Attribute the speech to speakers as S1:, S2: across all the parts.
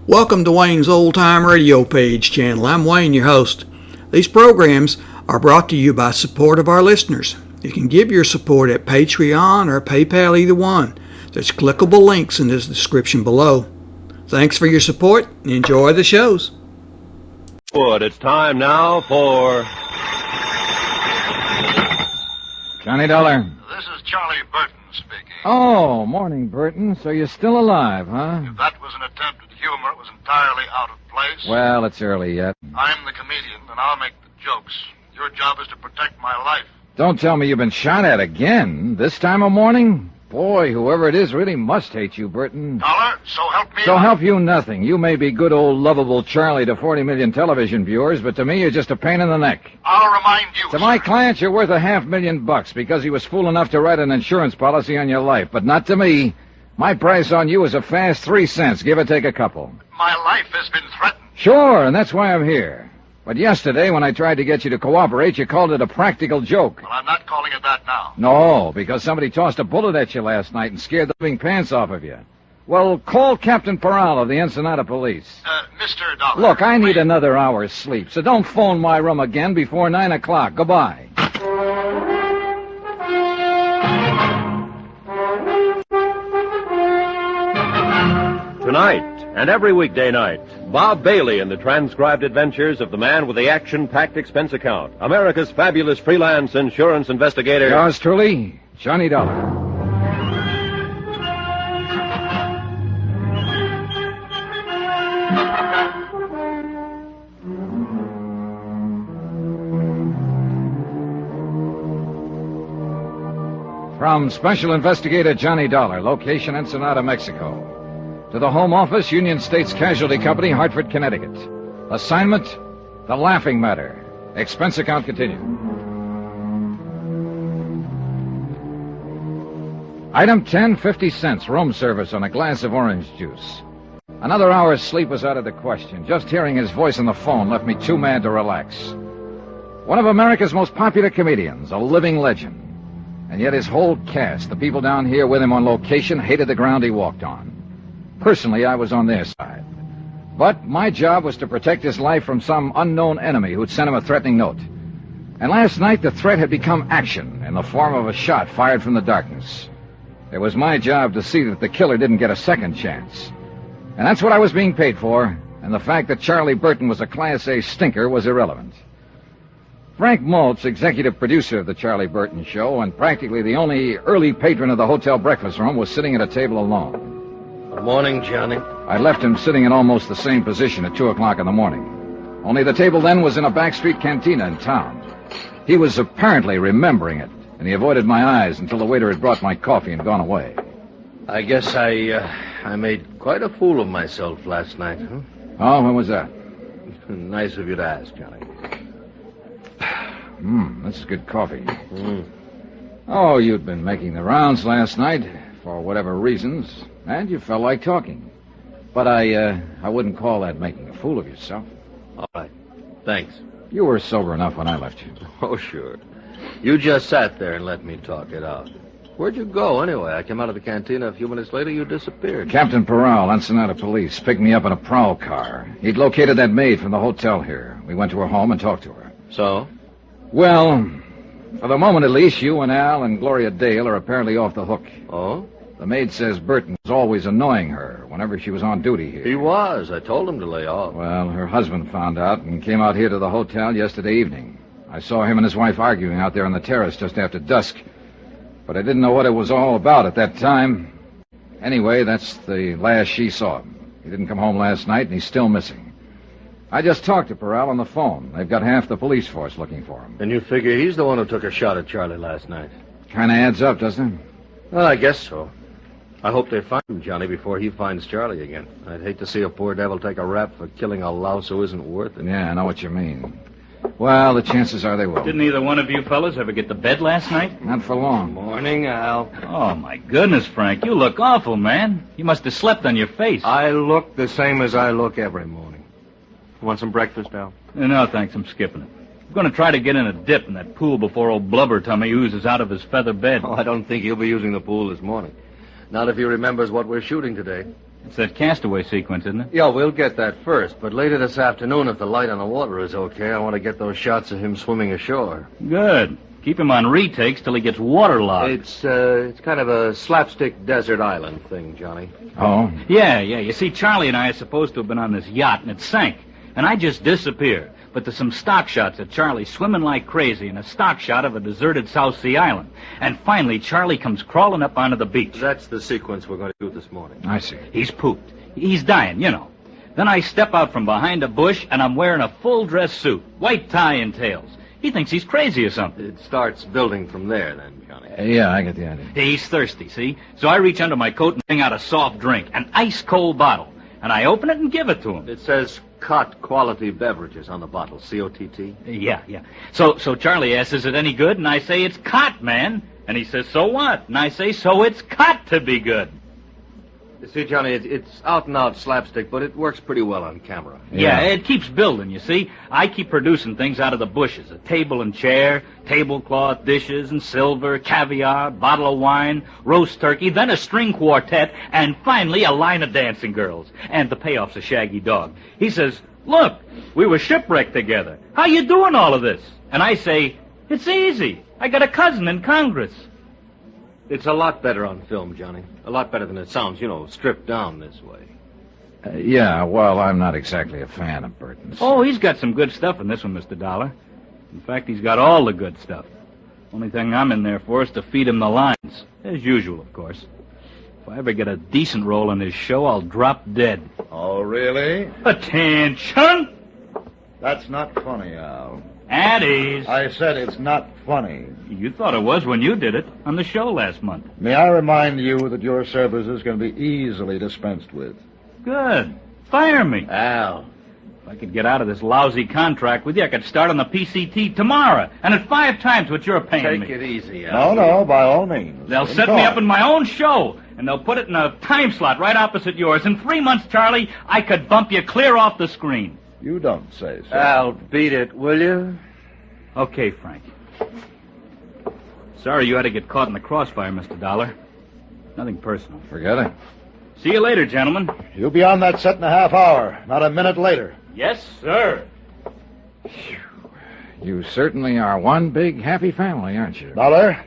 S1: Welcome to Wayne's Old Time Radio Page channel. I'm Wayne, your host. These programs are brought to you by support of our listeners. You can give your support at Patreon or PayPal, either one. There's clickable links in the description below. Thanks for your support and enjoy the shows.
S2: Good. It's time now for
S3: Johnny Dollar.
S4: This is Charlie Burton speaking.
S3: Oh, morning, Burton. So you're still alive, huh?
S4: If that was an attempt at humor, it was entirely out of place.
S3: Well, it's early yet.
S4: I'm the comedian, and I'll make the jokes. Your job is to protect my life.
S3: Don't tell me you've been shot at again. This time of morning? Boy, whoever it is really must hate you, Burton.
S4: Dollar, so help me.
S3: So help you nothing. You may be good old lovable Charlie to 40 million television viewers, but to me you're just a pain in the neck.
S4: I'll remind you,
S3: To my client, you're worth $500,000 because he was fool enough to write an insurance policy on your life, but not to me. My price on you is a fast 3 cents, give or take a couple.
S4: My life has been threatened.
S3: Sure, and that's why I'm here. But yesterday, when I tried to get you to cooperate, you called it a practical joke.
S4: Well, I'm not calling it that now.
S3: No, because somebody tossed a bullet at you last night and scared the living pants off of you. Well, call Captain Peral of the Ensenada Police.
S4: Mr. Dollar.
S3: Look, I need
S4: wait.
S3: another hour's sleep, so don't phone my room again before 9 o'clock. Goodbye.
S2: tonight and every weekday night, Bob Bailey in the transcribed adventures of the man with the action-packed expense account, America's fabulous freelance insurance investigator.
S3: Yours truly, Johnny Dollar. From Special Investigator Johnny Dollar, location Ensenada, Mexico. To the Home Office, Union States Casualty Company, Hartford, Connecticut. Assignment, The Laughing Matter. Expense account continued. Item 10, 50 cents, room service on a glass of orange juice. Another hour's sleep was out of the question. Just hearing his voice on the phone left me too mad to relax. One of America's most popular comedians, a living legend. And yet his whole cast, the people down here with him on location, hated the ground he walked on. Personally, I was on their side. But my job was to protect his life from some unknown enemy who'd sent him a threatening note. And last night, the threat had become action in the form of a shot fired from the darkness. It was my job to see that the killer didn't get a second chance. And that's what I was being paid for, and the fact that Charlie Burton was a Class A stinker was irrelevant. Frank Maltz, executive producer of the Charlie Burton Show, and practically the only early patron of the hotel breakfast room, was sitting at a table alone.
S5: Good morning, Johnny.
S3: I left him sitting in almost the same position at 2 o'clock in the morning. Only the table then was in a backstreet cantina in town. He was apparently remembering it, and he avoided my eyes until the waiter had brought my coffee and gone away.
S5: I guess I made quite a fool of myself last night, huh?
S3: Oh, when was that?
S5: Nice of you to ask, Johnny.
S3: This is good coffee. Oh, you'd been making the rounds last night, for whatever reasons, and you felt like talking. But I wouldn't call that making a fool of yourself.
S5: All right. Thanks.
S3: You were sober enough when I left you.
S5: Oh, sure. You just sat there and let me talk it out. Where'd you go, anyway? I came out of the cantina a few minutes later. You disappeared.
S3: Captain Peral, Ensenada Police, picked me up in a prowl car. He'd located that maid from the hotel here. We went to her home and talked to her.
S5: So?
S3: Well, for the moment at least, you and Al and Gloria Dale are apparently off the hook.
S5: Oh?
S3: The maid says Burton was always annoying her whenever she was on duty here.
S5: He was. I told him to lay off.
S3: Well, her husband found out and came out here to the hotel yesterday evening. I saw him and his wife arguing out there on the terrace just after dusk. But I didn't know what it was all about at that time. Anyway, that's the last she saw him. He didn't come home last night, and he's still missing. I just talked to Peral on the phone. They've got half the police force looking for him.
S5: And you figure he's the one who took a shot at Charlie last night?
S3: Kind of adds up, doesn't it?
S5: Well, I guess so. I hope they find him, Johnny, before he finds Charlie again. I'd hate to see a poor devil take a rap for killing a louse who isn't worth it.
S3: Yeah, I know what you mean. Well, the chances are they will.
S6: Didn't either one of you fellas ever get to bed last night?
S3: Not for long.
S5: Morning, Al.
S6: Oh, my goodness, Frank. You look awful, man. You must have slept on your face.
S5: I look the same as I look every morning. Want some breakfast, Al?
S6: No, thanks. I'm skipping it. I'm going to try to get in a dip in that pool before old Blubber Tummy oozes out of his feather bed.
S5: Oh, I don't think he'll be using the pool this morning. Not if he remembers what we're shooting today.
S6: It's that castaway sequence, isn't it?
S5: Yeah, we'll get that first, but later this afternoon, if the light on the water is okay, I want to get those shots of him swimming ashore.
S6: Good. Keep him on retakes till he gets waterlogged.
S5: It's kind of a slapstick desert island thing, Johnny.
S3: Oh?
S6: Yeah. You see, Charlie and I are supposed to have been on this yacht, and it sank. And I just disappeared. But there's some stock shots of Charlie swimming like crazy and a stock shot of a deserted South Sea island. And finally, Charlie comes crawling up onto the beach.
S5: That's the sequence we're going to do this morning.
S3: I see.
S6: He's pooped. He's dying, you know. Then I step out from behind a bush, and I'm wearing a full-dress suit, white tie and tails. He thinks he's crazy or something.
S5: It starts building from there, then, Johnny.
S3: Yeah, I get the idea.
S6: He's thirsty, see? So I reach under my coat and bring out a soft drink, an ice-cold bottle. And I open it and give it to him.
S5: It says Cott Quality Beverages on the bottle, C-O-T-T.
S6: Yeah. So Charlie asks, is it any good? And I say, it's Cott, man. And he says, so what? And I say, so it's Cott to be good.
S5: You see, Johnny, it's out-and-out slapstick, but it works pretty well on camera.
S6: Yeah, it keeps building, you see. I keep producing things out of the bushes. A table and chair, tablecloth, dishes and silver, caviar, bottle of wine, roast turkey, then a string quartet, and finally a line of dancing girls. And the payoff's a shaggy dog. He says, look, we were shipwrecked together. How you doing all of this? And I say, it's easy. I got a cousin in Congress.
S5: It's a lot better on film, Johnny. A lot better than it sounds, stripped down this way.
S3: Yeah, well, I'm not exactly a fan of Burton's.
S6: Oh, he's got some good stuff in this one, Mr. Dollar. In fact, he's got all the good stuff. Only thing I'm in there for is to feed him the lines. As usual, of course. If I ever get a decent role in his show, I'll drop dead.
S7: Oh, really?
S6: Attention!
S7: That's not funny, Al.
S6: At ease.
S7: I said it's not funny.
S6: You thought it was when you did it on the show last month.
S7: May I remind you that your services can be easily dispensed with?
S6: Good. Fire me.
S5: Al.
S6: If I could get out of this lousy contract with you, I could start on the PCT tomorrow, and at 5 times what you're paying me.
S5: Take it easy, Al.
S7: No, by all means.
S6: They'll set me up in my own show, and they'll put it in a time slot right opposite yours. In 3 months, Charlie, I could bump you clear off the screen.
S7: You don't say so.
S5: Al, beat it, will you?
S6: Okay, Frank. Sorry you had to get caught in the crossfire, Mr. Dollar. Nothing personal.
S3: Forget it.
S6: See you later, gentlemen.
S7: You'll be on that set in a half hour, not a minute later.
S6: Yes, sir.
S3: You certainly are one big happy family, aren't you?
S7: Dollar,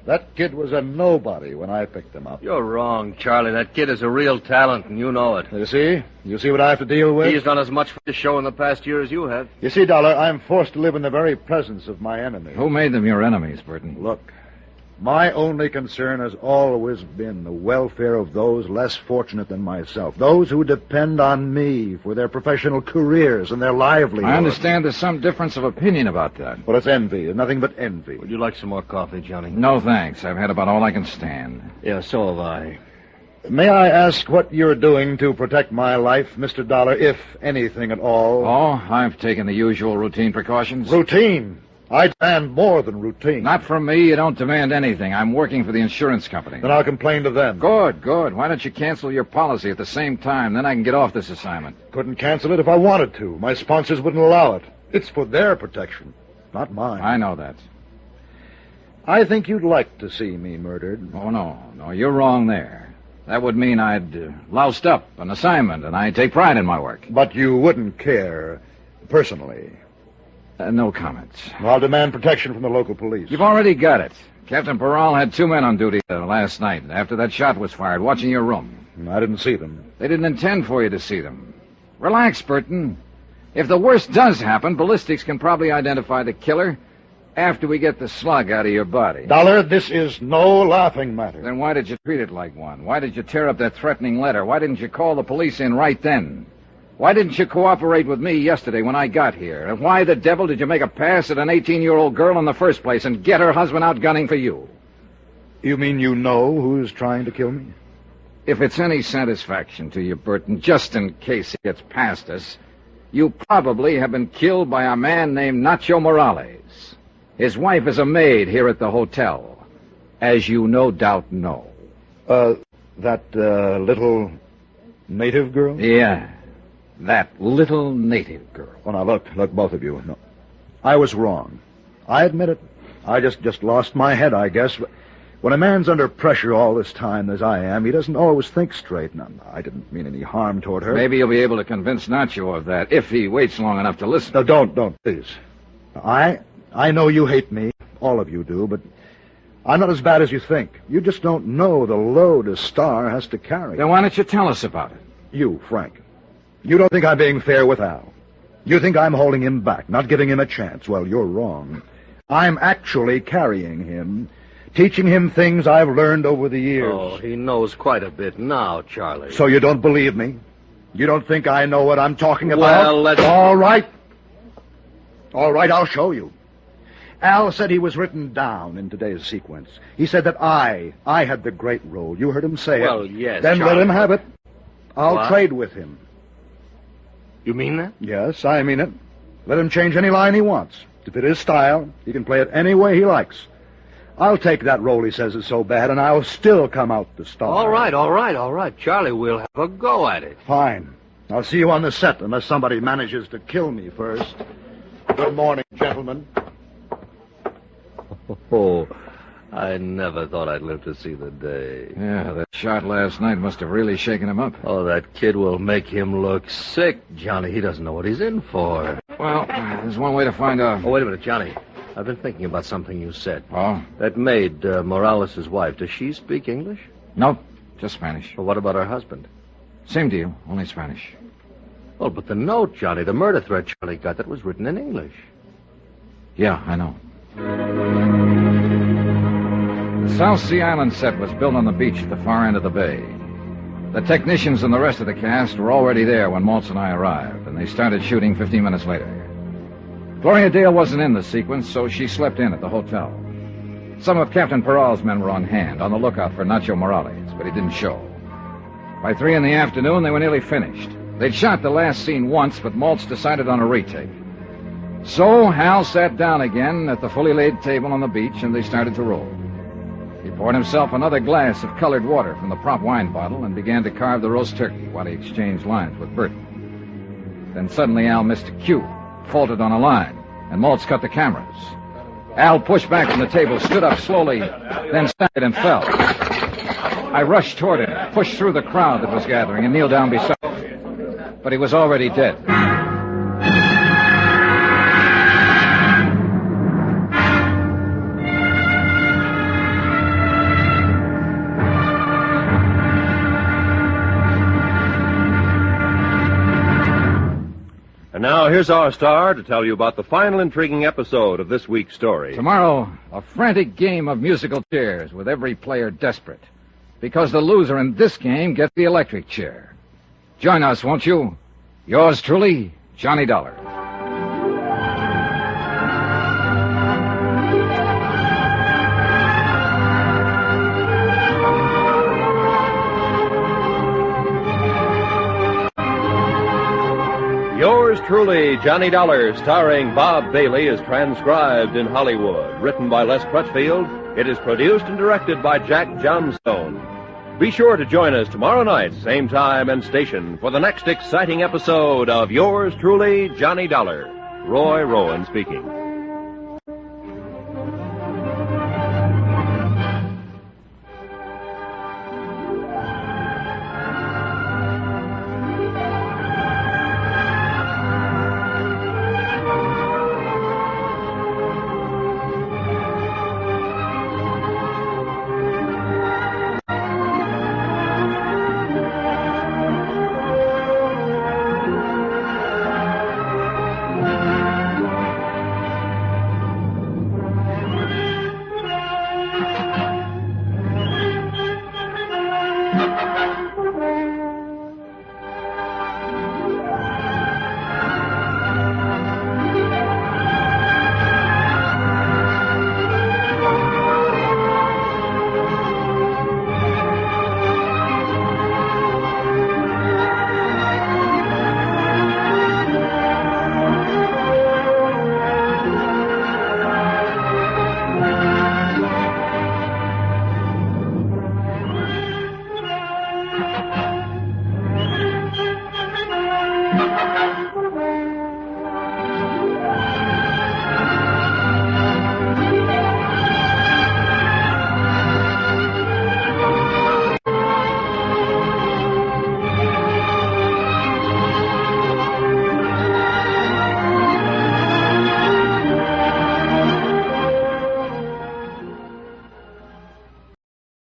S7: that kid was a nobody when I picked him up.
S5: You're wrong, Charlie. That kid is a real talent, and you know it.
S7: You see? You see what I have to deal with?
S5: He's done as much for the show in the past year as you have.
S7: You see, Dollar, I'm forced to live in the very presence of my enemies.
S3: Who made them your enemies, Burton?
S7: Look, my only concern has always been the welfare of those less fortunate than myself, those who depend on me for their professional careers and their livelihood.
S3: I understand there's some difference of opinion about that.
S7: Well, it's envy, nothing but envy.
S5: Would you like some more coffee, Johnny?
S3: No, thanks. I've had about all I can stand.
S5: Yeah, so have I.
S7: May I ask what you're doing to protect my life, Mr. Dollar, if anything at all?
S3: Oh, I've taken the usual routine precautions.
S7: Routine? I demand more than routine.
S3: Not from me. You don't demand anything. I'm working for the insurance company.
S7: Then I'll complain to them.
S3: Good. Why don't you cancel your policy at the same time? Then I can get off this assignment.
S7: Couldn't cancel it if I wanted to. My sponsors wouldn't allow it. It's for their protection, not mine.
S3: I know that.
S7: I think you'd like to see me murdered.
S3: Oh, no, you're wrong there. That would mean I'd loused up an assignment, and I take pride in my work.
S7: But you wouldn't care personally.
S3: No comments.
S7: I'll demand protection from the local police.
S3: You've already got it. Captain Peral had 2 men on duty last night after that shot was fired, watching your room.
S7: I didn't see them.
S3: They didn't intend for you to see them. Relax, Burton. If the worst does happen, ballistics can probably identify the killer after we get the slug out of your body.
S7: Dollar, this is no laughing matter.
S3: Then why did you treat it like one? Why did you tear up that threatening letter? Why didn't you call the police in right then? Why didn't you cooperate with me yesterday when I got here? And why the devil did you make a pass at an 18-year-old girl in the first place and get her husband out gunning for you?
S7: You mean you know who's trying to kill me?
S3: If it's any satisfaction to you, Burton, just in case it gets past us, you probably have been killed by a man named Nacho Morales. His wife is a maid here at the hotel, as you no doubt know.
S7: That little native girl?
S3: Yeah. That little native girl.
S7: Oh, now, look, both of you. No. I was wrong. I admit it. I just lost my head, I guess. When a man's under pressure all this time, as I am, he doesn't always think straight. Now, I didn't mean any harm toward her.
S3: Maybe you'll be able to convince Nacho of that, if he waits long enough to listen.
S7: No, don't, please. I know you hate me. All of you do, but I'm not as bad as you think. You just don't know the load a star has to carry.
S3: Then why don't you tell us about it?
S7: You, Frank. You don't think I'm being fair with Al. You think I'm holding him back, not giving him a chance. Well, you're wrong. I'm actually carrying him, teaching him things I've learned over the years.
S5: Oh, he knows quite a bit now, Charlie.
S7: So you don't believe me? You don't think I know what I'm talking about?
S5: Well, let's...
S7: All right, I'll show you. Al said he was written down in today's sequence. He said that I had the great role. You heard him say it.
S5: Well, yes,
S7: Then
S5: Charlie,
S7: let him have it. I'll
S5: What?
S7: trade with him.
S5: You mean that?
S7: Yes, I mean it. Let him change any line he wants. To fit his style, he can play it any way he likes. I'll take that role he says is so bad, and I'll still come out the star.
S5: All right. Charlie, we'll have a go at it.
S7: Fine. I'll see you on the set, unless somebody manages to kill me first. Good morning, gentlemen.
S5: Oh, I never thought I'd live to see the day.
S3: Yeah, that shot last night must have really shaken him up.
S5: Oh, that kid will make him look sick, Johnny. He doesn't know what he's in for.
S3: Well, there's one way to find out.
S5: Oh, wait a minute, Johnny. I've been thinking about something you said.
S3: Oh?
S5: That maid, Morales' wife, does she speak English?
S3: Nope, just Spanish.
S5: Well, what about her husband?
S3: Same deal, only Spanish.
S5: Well, but the note, Johnny, the murder threat Charlie got, that was written in English.
S3: Yeah, I know. The South Sea Island set was built on the beach at the far end of the bay. The technicians and the rest of the cast were already there when Maltz and I arrived, and they started shooting 15 minutes later. Gloria Dale wasn't in the sequence, so she slept in at the hotel. Some of Captain Peral's men were on hand, on the lookout for Nacho Morales, but he didn't show. By 3 in the afternoon, they were nearly finished. They'd shot the last scene once, but Maltz decided on a retake. So Hal sat down again at the fully laid table on the beach, and they started to roll. He poured himself another glass of colored water from the prop wine bottle and began to carve the roast turkey while he exchanged lines with Burton. Then suddenly Al missed a cue, faltered on a line, and Maltz cut the cameras. Al pushed back from the table, stood up slowly, then staggered and fell. I rushed toward him, pushed through the crowd that was gathering, and kneeled down beside him. But he was already dead.
S2: And now here's our star to tell you about the final intriguing episode of this week's story.
S3: Tomorrow, a frantic game of musical chairs with every player desperate. Because the loser in this game gets the electric chair. Join us, won't you? Yours truly, Johnny Dollar.
S2: Yours truly, Johnny Dollar, starring Bob Bailey, is transcribed in Hollywood. Written by Les Crutchfield, it is produced and directed by Jack Johnstone. Be sure to join us tomorrow night, same time and station, for the next exciting episode of Yours truly, Johnny Dollar. Roy Rowan speaking.